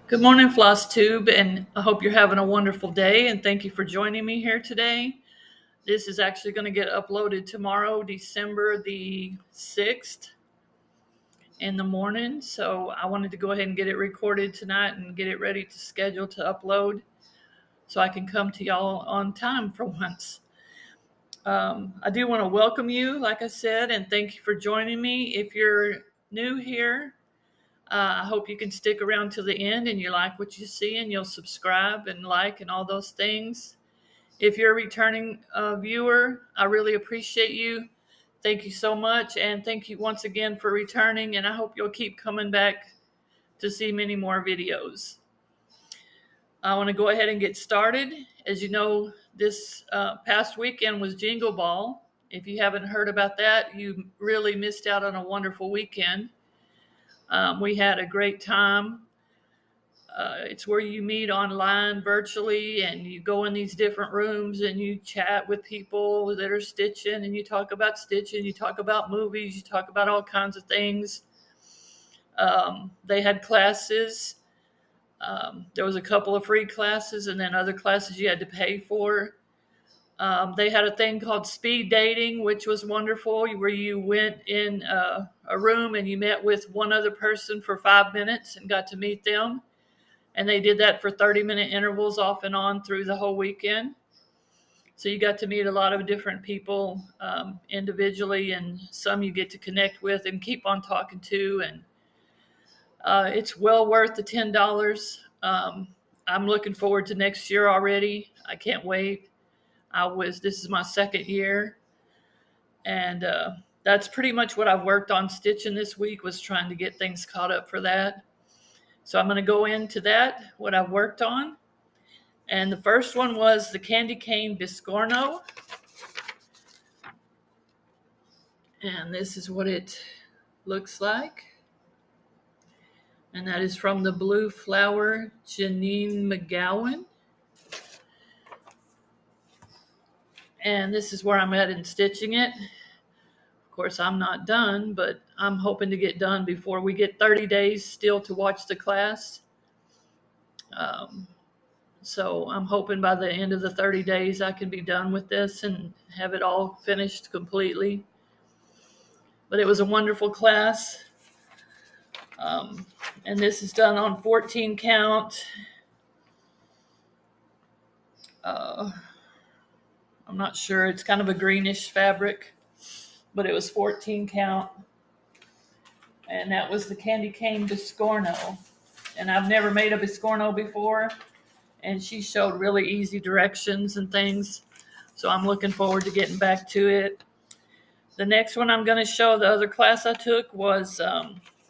Good morning, Flosstube, and I hope you're having a wonderful day, and thank you for joining me here today. This is actually going to get uploaded tomorrow, December the 6th in the morning, so I wanted to go ahead and get it recorded tonight and get it ready to schedule to upload so I can come to y'all on time for once. I do want to welcome you, like I said, and thank you for joining me. If you're new here, I hope you can stick around till the end and you like what you see and you'll subscribe and like and all those things. If you're a returning viewer, I really appreciate you. Thank you so much. And thank you once again for returning. And I hope you'll keep coming back to see many more videos. I want to go ahead and get started. As you know, this past weekend was Jingle Ball. If you haven't heard about that, you really missed out on a wonderful weekend. We had a great time. It's where you meet online virtually and you go in these different rooms and you chat with people that are stitching and you talk about stitching, you talk about movies, you talk about all kinds of things. They had classes. There was a couple of free classes and then other classes you had to pay for. They had a thing called speed dating, which was wonderful, where you went in a room and you met with one other person for 5 minutes and got to meet them. And they did that for 30-minute intervals off and on through the whole weekend. So you got to meet a lot of different people individually, and some you get to connect with and keep on talking to. And it's well worth the $10. I'm looking forward to next year already. I can't wait. This is my second year, and that's pretty much what I've worked on stitching this week, was trying to get things caught up for that. So I'm going to go into that, what I've worked on. And the first one was the candy cane Biscornu. And this is what it looks like. And that is from the Blue Flower Jeannine McGowan. And this is where I'm at in stitching it. Of course, I'm not done, but I'm hoping to get done before we get 30 days still to watch the class. So I'm hoping by the end of the 30 days I can be done with this and have it all finished completely. But it was a wonderful class. And this is done on 14 count. I'm not sure. It's kind of a greenish fabric, but it was 14 count. And that was the candy cane Biscornu. And I've never made a Biscornu before. And she showed really easy directions and things. So I'm looking forward to getting back to it. The next one I'm going to show, the other class I took, was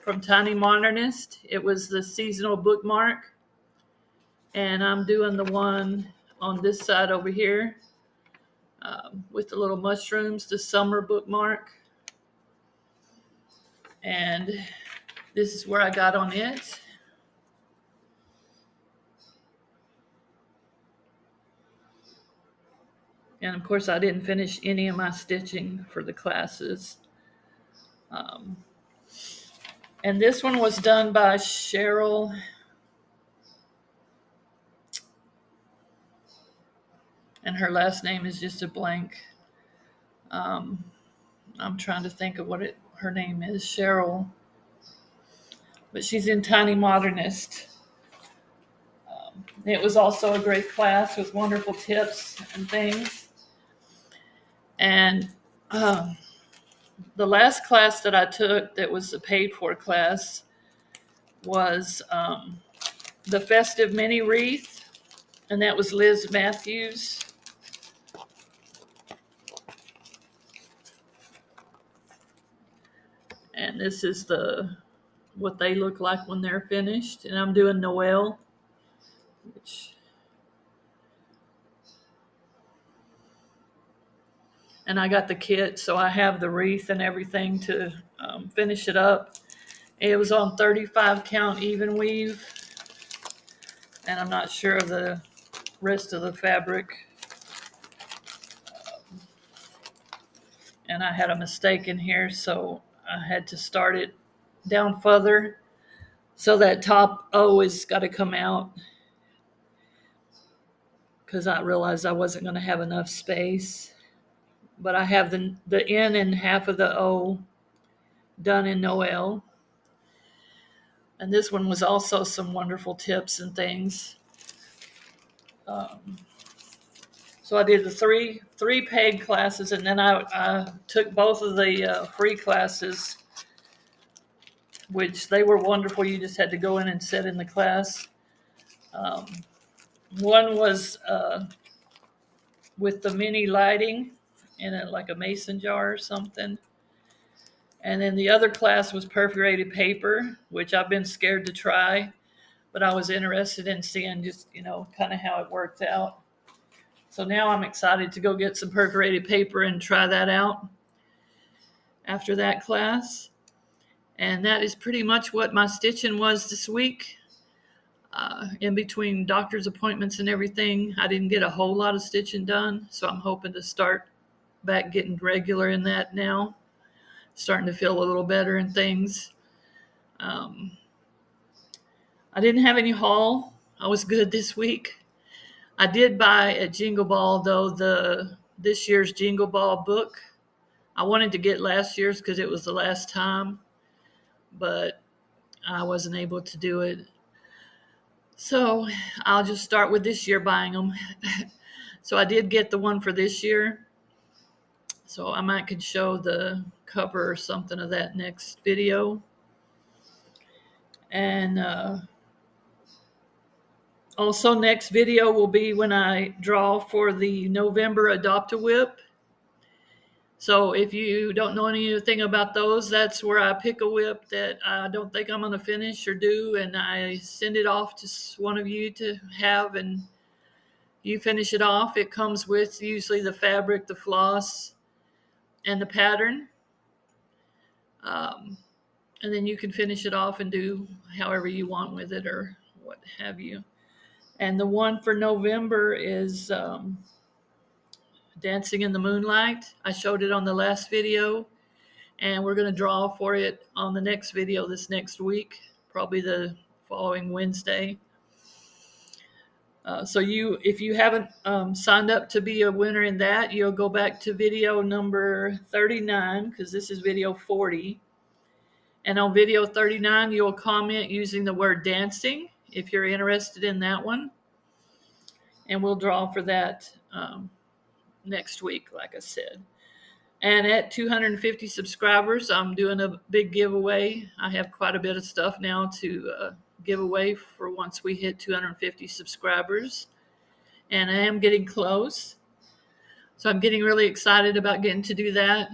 from Tiny Modernist. It was the Seasonal Bookmark. And I'm doing the one on this side over here with the little mushrooms, the summer bookmark. And this is where I got on it. And of course, I didn't finish any of my stitching for the classes. And this one was done by Cheryl. And her last name is just a blank. I'm trying to think of what her name is, Cheryl. But she's in Tiny Modernist. It was also a great class with wonderful tips and things. And the last class that I took that was a paid-for class was the Festive mini Wreath, and that was Liz Mathews. And this is what they look like when they're finished. And I'm doing Noel, and I got the kit, so I have the wreath and everything to finish it up. It was on 35 count even weave, and I'm not sure of the rest of the fabric. And I had a mistake in here, so I had to start it down further. So that top O is got to come out because I realized I wasn't going to have enough space. But I have the N and half of the O done in Noel. And this one was also some wonderful tips and things. So I did the three paid classes, and then I took both of the free classes, which they were wonderful. You just had to go in and sit in the class. One was with the mini lighting in it, like a mason jar or something. And then the other class was perforated paper, which I've been scared to try, but I was interested in seeing just, kind of how it worked out. So now I'm excited to go get some perforated paper and try that out after that class. And that is pretty much what my stitching was this week. In between doctor's appointments and everything, I didn't get a whole lot of stitching done, so I'm hoping to start back getting regular in that now. Starting to feel a little better and things. I didn't have any haul. I was good this week. I did buy at Jingle Ball, though, this year's Jingle Ball book. I wanted to get last year's because it was the last time, but I wasn't able to do it. So I'll just start with this year buying them. So I did get the one for this year. So I might could show the cover or something of that next video. And also next video will be when I draw for the November Adopt-A-Whip. So if you don't know anything about those, that's where I pick a whip that I don't think I'm going to finish or do, and I send it off to one of you to have, and you finish it off. It comes with usually the fabric, the floss, and the pattern. And then you can finish it off and do however you want with it or what have you. And the one for November is Dancing in the Moonlight. I showed it on the last video, and we're going to draw for it on the next video this next week, probably the following Wednesday. So if you haven't signed up to be a winner in that, you'll go back to video number 39, because this is video 40. And on video 39, you'll comment using the word dancing if you're interested in that one. And we'll draw for that next week, like I said. And at 250 subscribers, I'm doing a big giveaway. I have quite a bit of stuff now to give away for once we hit 250 subscribers. And I am getting close. So I'm getting really excited about getting to do that.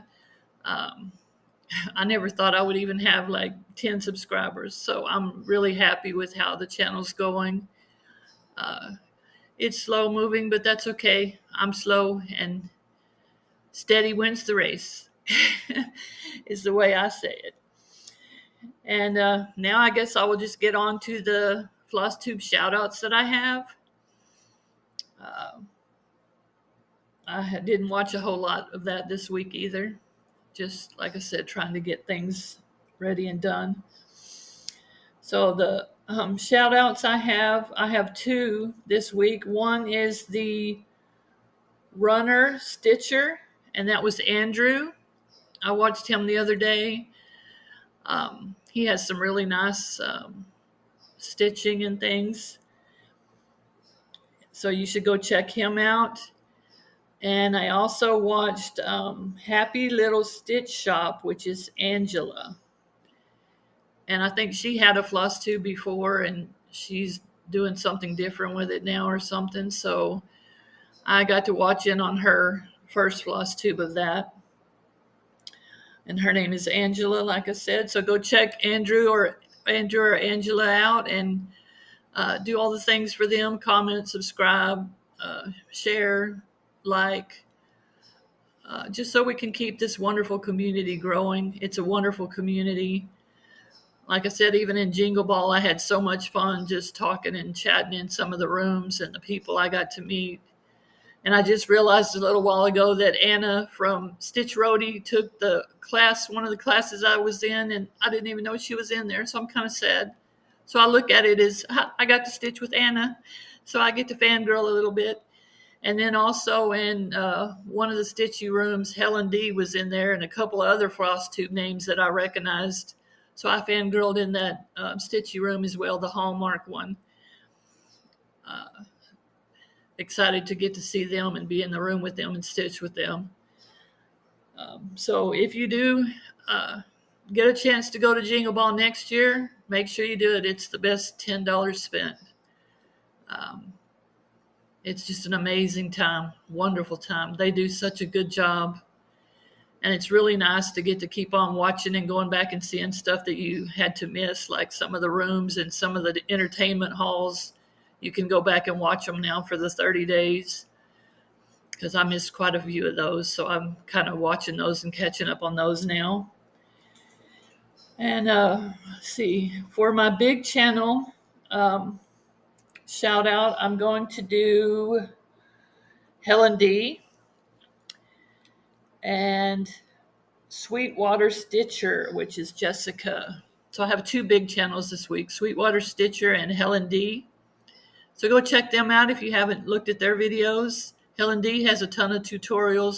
I never thought I would even have like 10 subscribers. So I'm really happy with how the channel's going. It's slow moving, but that's okay. I'm slow, and steady wins the race is the way I say it. And now I guess I will just get on to the Flosstube shout-outs that I have. I didn't watch a whole lot of that this week either. Just, like I said, trying to get things ready and done. So the shout-outs I have two this week. One is the runner stitcher, and that was Andrew. I watched him the other day. He has some really nice stitching and things. So you should go check him out. And I also watched Happy Little Stitch Shop, which is Angela. And I think she had a Flosstube before, and she's doing something different with it now or something. So I got to watch in on her first Flosstube of that. And her name is Angela, like I said. So go check Andrew or Angela out and do all the things for them. Comment, subscribe, share, like, just so we can keep this wonderful community growing. It's a wonderful community. Like I said, even in Jingle Ball, I had so much fun just talking and chatting in some of the rooms and the people I got to meet. And I just realized a little while ago that Anna from Stitch Roadie took the class, one of the classes I was in, and I didn't even know she was in there. So I'm kind of sad. So I look at it as I got to stitch with Anna, so I get to fangirl a little bit. And then also in one of the stitchy rooms, Helen D was in there and a couple of other Flosstube names that I recognized. So I fangirled in that stitchy room as well, the Hallmark one. Excited to get to see them and be in the room with them and stitch with them. So if you do get a chance to go to Jingle Ball next year, make sure you do it. It's the best $10 spent. It's just an amazing time, wonderful time. They do such a good job. And it's really nice to get to keep on watching and going back and seeing stuff that you had to miss, like some of the rooms and some of the entertainment halls. You can go back and watch them now for the 30 days because I missed quite a few of those. So I'm kind of watching those and catching up on those now. And let's see, for my big channel, shout out, I'm going to do Helen D and Sweetwater Stitcher, which is Jessica. So I have 2 big channels this week, Sweetwater Stitcher and Helen D. So go check them out if you haven't looked at their videos. Helen D has a ton of tutorials